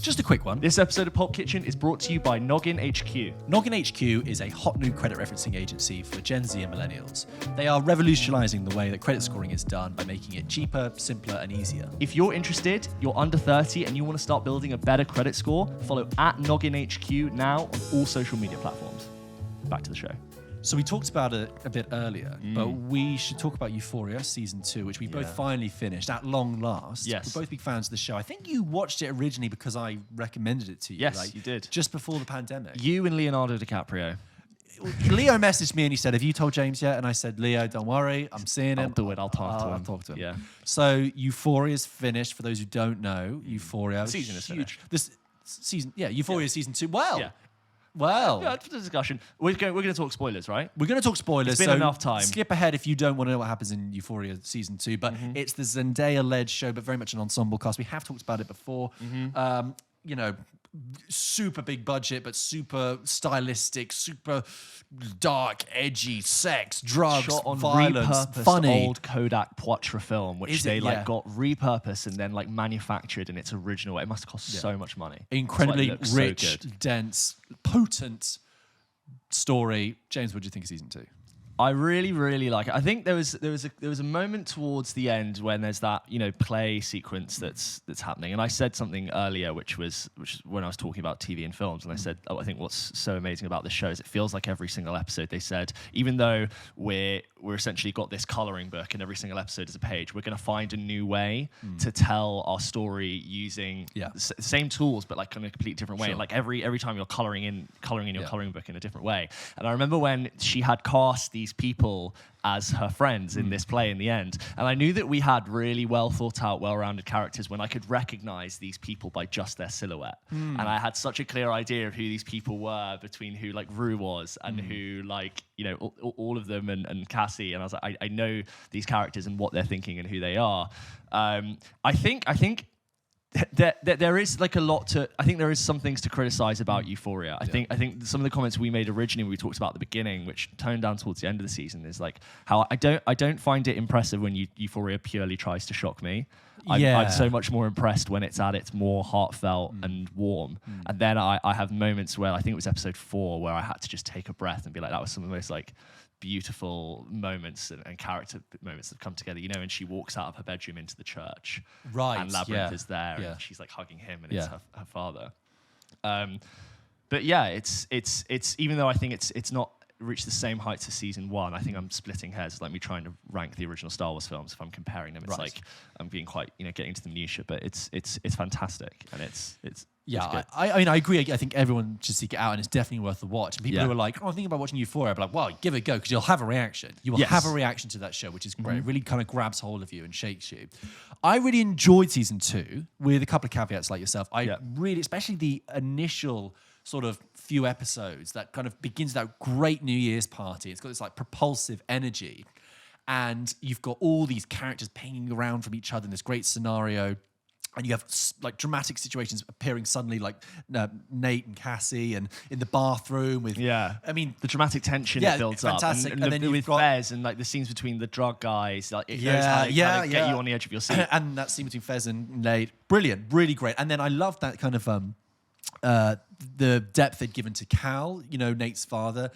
Just a quick one. This episode of Pulp Kitchen is brought to you by Noggin HQ. Noggin HQ is a hot new credit referencing agency for Gen Z and millennials. They are revolutionizing the way that credit scoring is done by making it cheaper, simpler, and easier. If you're interested, you're under 30, and you want to start building a better credit score, follow @Noggin HQ now on all social media platforms. Back to the show. So we talked about it a bit earlier, but we should talk about Euphoria season 2, which we both finally finished at long last. Yes. We're both big fans of the show. I think you watched it originally because I recommended it to you. Yes, you did. Just before the pandemic. You and Leonardo DiCaprio. Leo messaged me and he said, "Have you told James yet?" And I said, "Leo, don't worry, I'm seeing him. I'll do it. I'll talk to him. I'll talk to him." Yeah. So Euphoria's finished. For those who don't know, Euphoria. The season is finished. This season, Euphoria season 2. Well. Yeah. Well, Yeah, it's a discussion. We're going to talk spoilers, right? we're going to talk spoilers. It's been so enough time. Skip ahead if you don't want to know what happens in Euphoria season 2. But it's the Zendaya-led show, but very much an ensemble cast. We have talked about it before. Super big budget, but super stylistic, super dark, edgy, sex, drugs, Shot on violence, repurposed funny. old Kodak Poitras film, which Is it? they Yeah. got repurposed and then manufactured in its original. It must have cost so much money. Incredibly That's why it looks rich, so good. dense, potent story. James, what do you think of season 2? I really, really like it. I think there was a moment towards the end when there's that play sequence that's happening, and I said something earlier, which was when I was talking about TV and films, and I said, I think what's so amazing about this show is it feels like every single episode they said, even though we're essentially got this coloring book and every single episode is a page, we're going to find a new way to tell our story using the same tools, but in a completely different way. Sure. And every time you're coloring in your coloring book in a different way. And I remember when she had cast these people as her friends in this play in the end, and I knew that we had really well thought out, well-rounded characters when I could recognize these people by just their silhouette. And I had such a clear idea of who these people were, between who Rue was and who all of them and Cassie, and I was like, I know these characters and what they're thinking and who they are. I think there is a lot to. I think there is some things to criticize about Euphoria. I think some of the comments we made originally when we talked about at the beginning, which toned down towards the end of the season, is how I don't find it impressive when Euphoria purely tries to shock me. I'm so much more impressed when it's at its more heartfelt and warm. And then I have moments where I think it was episode 4 where I had to just take a breath and be like, that was some of the most beautiful moments and character moments that have come together. And she walks out of her bedroom into the church, Right, and Labyrinth is there, and she's hugging him, and it's her father. But yeah, it's even though I think it's not reached the same heights as season 1. I think I'm splitting hairs. It's like me trying to rank the original Star Wars films. If I'm comparing them, it's I'm being quite getting into the minutiae, but it's fantastic, and it's Yeah, I mean, I agree. I think everyone should seek it out, and it's definitely worth the watch. And people who are like, "Oh, I'm thinking about watching Euphoria," I'd be like, "Well, give it a go," because you'll have a reaction. You will have a reaction to that show, which is great. It really kind of grabs hold of you and shakes you. I really enjoyed season 2, with a couple of caveats like yourself. I really, especially the initial sort of few episodes that kind of begins that great New Year's party. It's got this propulsive energy, and you've got all these characters pinging around from each other in this great scenario. And you have dramatic situations appearing suddenly, Nate and Cassie, and in the bathroom with. Yeah, I mean, the dramatic tension it builds fantastic. up, and then with Fez and the scenes between the drug guys, it knows how to get you on the edge of your seat. And that scene between Fez and Nate, brilliant, really great. And then I love that kind of the depth they'd given to Cal, Nate's father.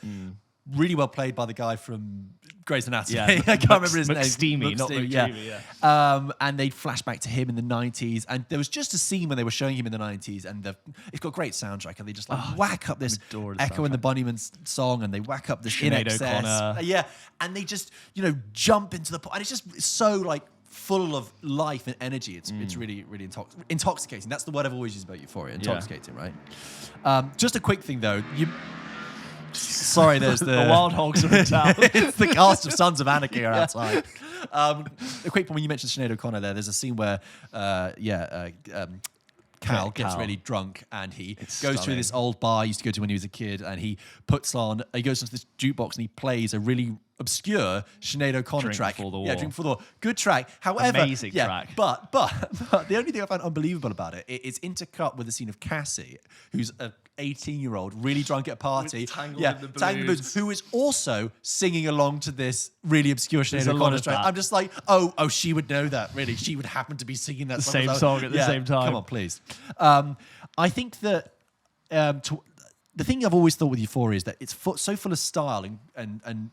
Really well played by the guy from Grey's Anatomy. Yeah, I can't remember his name. McSteamy. And they'd flash back to him in the 90s. And there was just a scene when they were showing him in the 90s, and it's got a great soundtrack. And they just whack up this Echo and the Bunnymen song, and they whack up this Sinead INXS. O'Connor. Yeah, and they just jump into the and it's just so full of life and energy. It's really, really intoxicating. That's the word I've always used about Euphoria. Intoxicating, right? Just a quick thing though. Sorry, there's the wild hogs are in town. It's the cast of Sons of Anarchy are outside. A quick one, when you mentioned Sinead O'Connor there's a scene where Cal gets really drunk, and he goes through this old bar he used to go to when he was a kid, and he goes into this jukebox and he plays a really obscure Sinead O'Connor track. Before the War. Yeah, Drink Before the War. Good track. However, amazing track. But the only thing I found unbelievable about it is intercut with the scene of Cassie, who's a 18-year-old, really drunk at a party. Tangled in the Blues. Who is also singing along to this really obscure Sinead O'Connor track. I'm just like, oh, she would know that, really. She would happen to be singing that same song at the same time. Come on, please. I think that the thing I've always thought with Euphoria is that it's so full of style and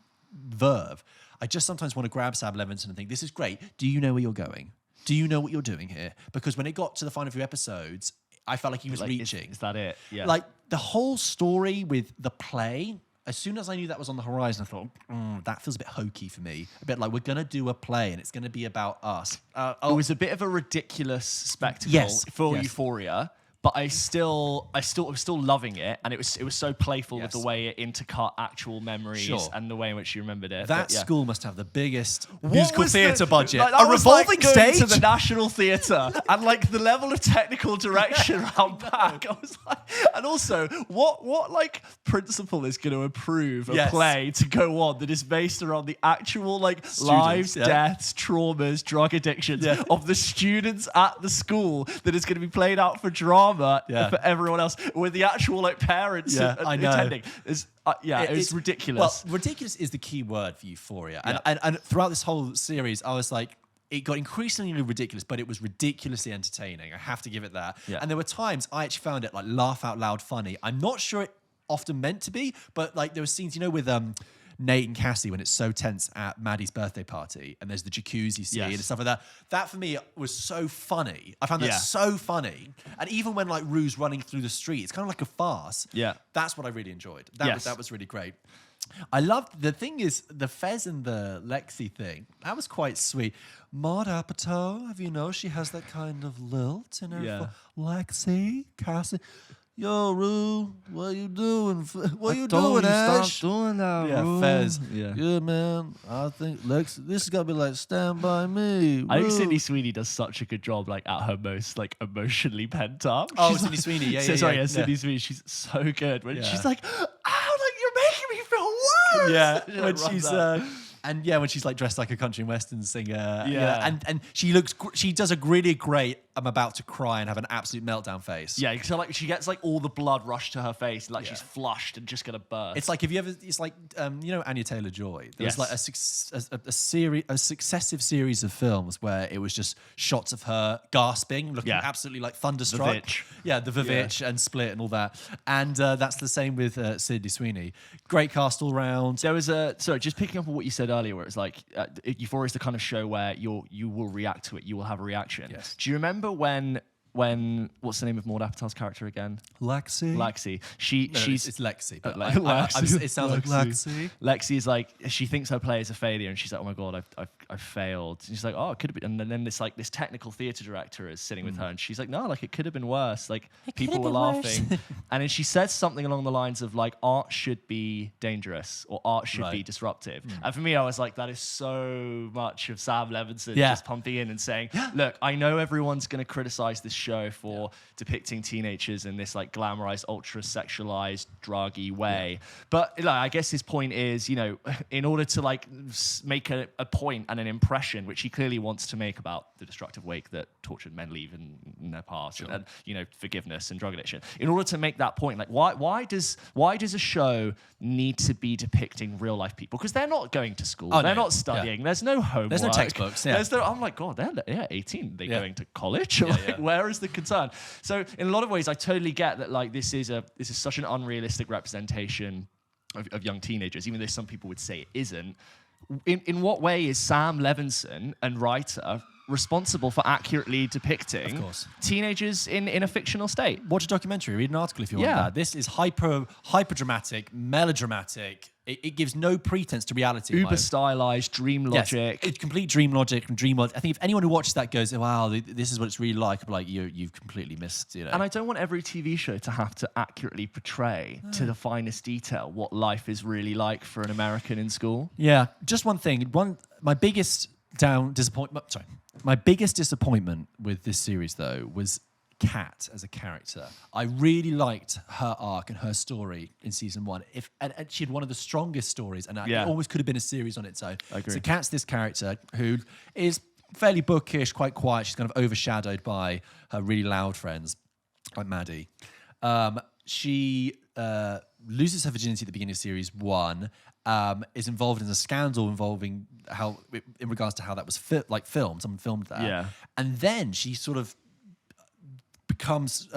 verve. I just sometimes want to grab Sam Levinson and think, this is great. Do you know where you're going? Do you know what you're doing here? Because when it got to the final few episodes, I felt like he was reaching. Is that it? Yeah. Like the whole story with the play, as soon as I knew that was on the horizon, I thought, that feels a bit hokey for me. A bit like we're going to do a play and it's going to be about us. It was a bit of a ridiculous spectacle for Euphoria. But I was still loving it, and it was so playful with the way it intercut actual memories and the way in which you remembered it. That school must have the biggest musical theatre budget. Like, a revolving stage to the National Theatre, and like the level of technical direction around back. I was like, and also what like principal is going to approve a play to go on that is based around the actual like lives, deaths, traumas, drug addictions of the students at the school that is going to be played out for drama. For everyone else, with the actual like parents attending, it's ridiculous. Well, ridiculous is the key word for Euphoria, and throughout this whole series, I was like, it got increasingly ridiculous, but it was ridiculously entertaining. I have to give it that. Yeah. And there were times I actually found it like laugh out loud funny. I'm not sure it often meant to be, but like there were scenes, with Nate and Cassie when it's so tense at Maddie's birthday party and there's the jacuzzi scene and stuff like that. That for me was so funny. I found that so funny. And even when like Rue's running through the street, it's kind of like a farce. Yeah. That's what I really enjoyed. That was really great. I loved, the thing is, the Fez and the Lexi thing, that was quite sweet. Maud Apatow, have you know, she has that kind of lilt in her. Lexi, Cassie. Yo, Rue, what you doing? What you doing, Ash? Stop doing that, Rue. Fez. Yeah, man. I think Lex. This is gonna be like Stand By Me. Rue. I think Sydney Sweeney does such a good job, like at her most like emotionally pent up. Oh, Sydney Sweeney. Sydney Sweeney. She's so good when she's like, "Ow, like you're making me feel worse." Yeah, when she's when she's like dressed like a country and western singer. And she does a really great I'm about to cry and have an absolute meltdown face. Yeah, so like she gets like all the blood rushed to her face, like she's flushed and just gonna burst. It's like it's like Anya Taylor-Joy. There was like a successive series of films where it was just shots of her gasping, looking absolutely like thunderstruck. The Vivitch and Split and all that. And that's the same with Sydney Sweeney. Great cast all round. There was just picking up on what you said earlier, where it's like Euphoria is the kind of show where you will react to it, you will have a reaction. Yes. Do you remember when what's the name of Maud Apatow's character again? Lexi. It's Lexi. But Lexi. It sounds like Lexi. Lexi is like, she thinks her play is a failure, and she's like, oh my god, I've failed. And she's like, oh, it could have been. And then this technical theatre director is sitting with her, and she's like, no, like it could have been worse. Like people were laughing, and then she says something along the lines of like, art should be dangerous or art should be disruptive. And for me, I was like, that is so much of Sam Levinson just pumping in and saying, look, I know everyone's going to criticize this show for depicting teenagers in this like glamorized, ultra sexualized, druggy way, but like, I guess his point is, in order to like make a point and an impression, which he clearly wants to make about the destructive wake that tortured men leave in their past, and forgiveness and drug addiction. In order to make that point, like why does a show need to be depicting real life people? Because they're not going to school, they're not studying, there's no homework, there's no textbooks. I'm like, God, they're 18, they're going to college. Where is the concern? So in a lot of ways, I totally get that. Like this is such an unrealistic representation of young teenagers, even though some people would say it isn't. In what way is Sam Levinson and writer responsible for accurately depicting teenagers in a fictional state? Watch a documentary, read an article if you want that. This is hyper dramatic, melodramatic. It gives no pretense to reality. Uber stylized, dream logic. It's complete dream logic and dream logic. I think if anyone who watches that goes, wow, this is what it's really like, I'm like, you've completely missed, And I don't want every TV show to have to accurately portray to the finest detail what life is really like for an American in school. Yeah, just one thing. My biggest disappointment with this series, though, was Kat as a character. I really liked her arc and her story in season 1. And she had one of the strongest stories, and it almost could have been a series on its own. I agree. So Kat's this character who is fairly bookish, quite quiet. She's kind of overshadowed by her really loud friends, like Maddie. She loses her virginity at the beginning of series 1. Is involved in a scandal involving in regards to how that was filmed. Someone filmed that, and then she sort of becomes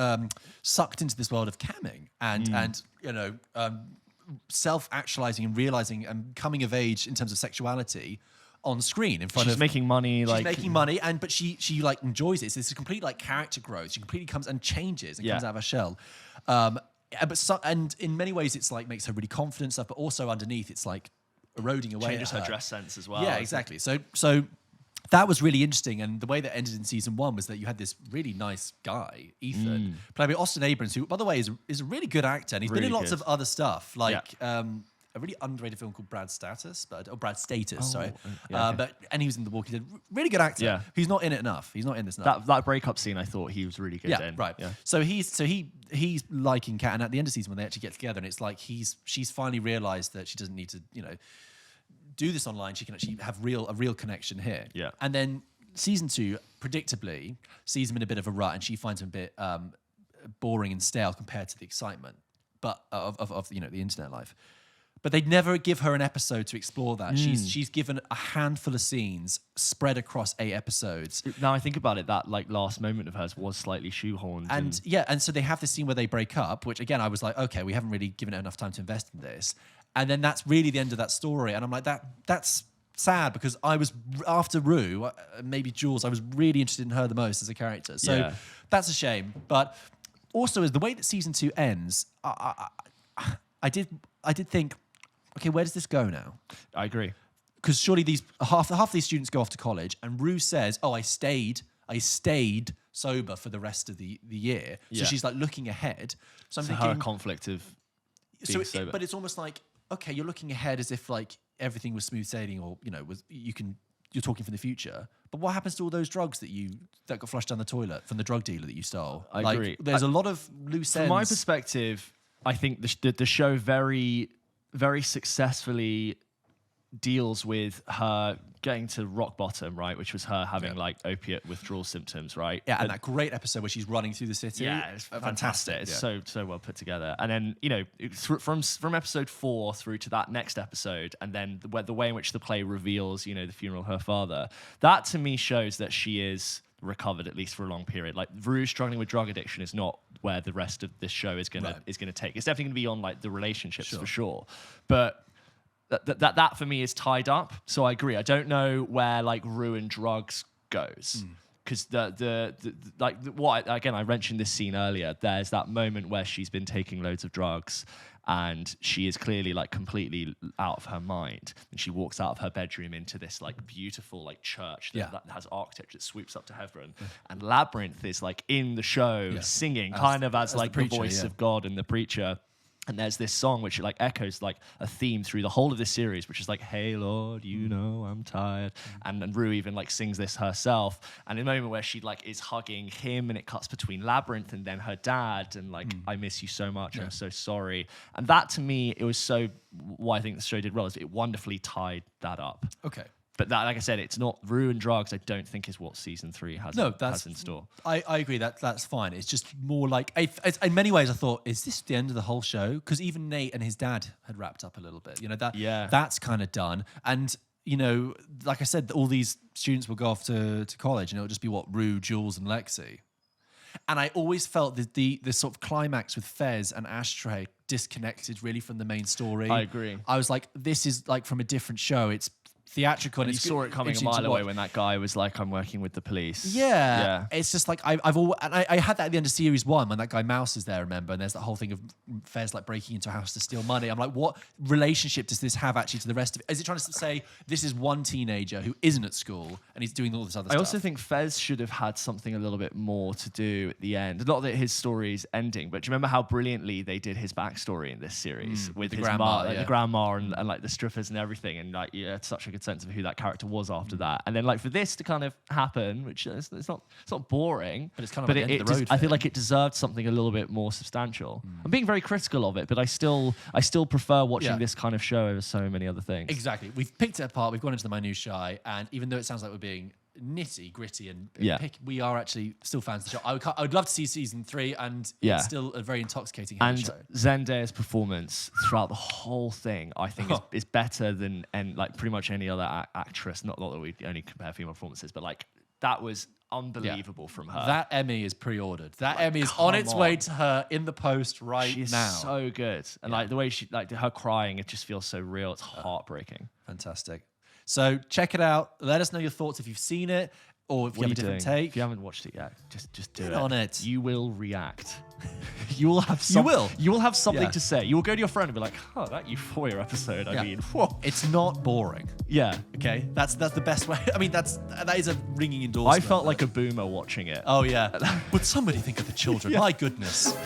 sucked into this world of camming and self-actualizing and realizing and coming of age in terms of sexuality on screen in front of. She's making money. She's making money, but she like enjoys it. So it's a complete like character growth. She completely comes and changes and comes out of her shell. And in many ways, it's like makes her really confident and stuff, but also underneath, it's like eroding away. Changes her dress sense as well. Yeah, exactly. So that was really interesting, and the way that ended in season 1 was that you had this really nice guy, Ethan, played by Austin Abrams, who, by the way, is a really good actor, and he's been in lots of other stuff, like a really underrated film called Brad Status, and he was in The Walking Dead. Really good actor. Yeah. He's not in it enough. He's not in this enough. That breakup scene, I thought he was really good in. Right. Yeah. So he's liking Kat, and at the end of the season when they actually get together, and it's like she's finally realised that she doesn't need to do this online. She can actually have a real connection here. Yeah. And then season 2, predictably, sees him in a bit of a rut, and she finds him a bit boring and stale compared to the excitement, but of the internet life. But they'd never give her an episode to explore that. She's given a handful of scenes spread across 8 episodes. Now I think about it, that like last moment of hers was slightly shoehorned. And so they have this scene where they break up, which again I was like, okay, we haven't really given it enough time to invest in this. And then that's really the end of that story. And I'm like, that's sad, because I was, after Rue, maybe Jules, I was really interested in her the most as a character. So that's a shame. But also, as the way that season 2 ends, I did think, okay, where does this go now? I agree. Because surely half these students go off to college, and Rue says, "Oh, I stayed sober for the rest of the year." So she's like looking ahead. So I'm thinking her conflict of being sober. But it's almost like, okay, you're looking ahead as if like everything was smooth sailing, or you're talking for the future. But what happens to all those drugs that got flushed down the toilet from the drug dealer that you stole? I agree. There's a lot of loose ends. From my perspective, I think the show very, very successfully deals with her getting to rock bottom, right? Which was her having like opiate withdrawal symptoms, right? Yeah, and that great episode where she's running through the city. Yeah, it's fantastic. It's so well put together. And then from episode 4 through to that next episode, and then the way in which the play reveals the funeral of her father, that to me shows that she is recovered, at least for a long period. Like Rue struggling with drug addiction is not where the rest of this show is gonna take. It's definitely gonna be on like the relationships for sure, but that for me is tied up. So I agree. I don't know where like Rue and drugs goes, because I mentioned this scene earlier. There's that moment where she's been taking loads of drugs, and she is clearly like completely out of her mind. And she walks out of her bedroom into this like beautiful like church that has architecture that sweeps up to heaven. And Labyrinth is like in the show singing as like the voice of God and the preacher. And there's this song which like echoes like a theme through the whole of this series, which is like, "Hey Lord, I'm tired." And Rue even like sings this herself. And in a moment where she like is hugging him, and it cuts between Labyrinth and then her dad, and like, "I miss you so much. I'm so sorry." And that to me, it was so, why I think the show did well is it wonderfully tied that up. Okay. But that, like I said, it's not Rue and drugs. I don't think is what season 3 has in store. I agree that's fine. It's just more like, in many ways, I thought, is this the end of the whole show? Because even Nate and his dad had wrapped up a little bit. That's kind of done. And like I said, all these students will go off to college, and it'll just be Rue, Jules, and Lexi. And I always felt that the sort of climax with Fez and Ashtray disconnected really from the main story. I agree. I was like, this is like from a different show. It's theatrical, and you saw it coming a mile away when that guy was like, "I'm working with the police." Yeah. It's just like I had that at the end of series 1 when that guy Mouse is there, remember? And there's that whole thing of Fez like breaking into a house to steal money. I'm like, what relationship does this have actually to the rest of it? Is it trying to say this is one teenager who isn't at school and he's doing all this other stuff? I also think Fez should have had something a little bit more to do at the end. Not that his story is ending, but do you remember how brilliantly they did his backstory in this series with his grandma, the grandma and like the strippers and everything, and like had such a good sense of who that character was after that. And then like for this to kind of happen, which it's not boring, but it's kind of like the end of the road. I feel like it deserved something a little bit more substantial. I'm being very critical of it, but I still prefer watching this kind of show over so many other things. Exactly. We've picked it apart. We've gone into the minutiae, and even though it sounds like we're being nitty gritty and we are actually still fans of the show. I would love to see season 3, and it's still a very intoxicating show. Zendaya's performance throughout the whole thing, I think, is better than like pretty much any other actress. Not that we only compare female performances, but like that was unbelievable from her. That Emmy is pre-ordered. That Emmy is on its way to her in the post right She's now. So good. And like the way she, like her crying, it just feels so real. It's heartbreaking. Fantastic. So check it out. Let us know your thoughts if you've seen it or if you have a different take. If you haven't watched it yet, just do Get it. on it. You will react. You will have You will have something to say. You will go to your friend and be like, "Oh, that Euphoria episode. I mean, whoa." It's not boring. Yeah. Okay, that's the best way. I mean, that is a ringing endorsement. I felt like a boomer watching it. Oh yeah. Would somebody think of the children? My goodness.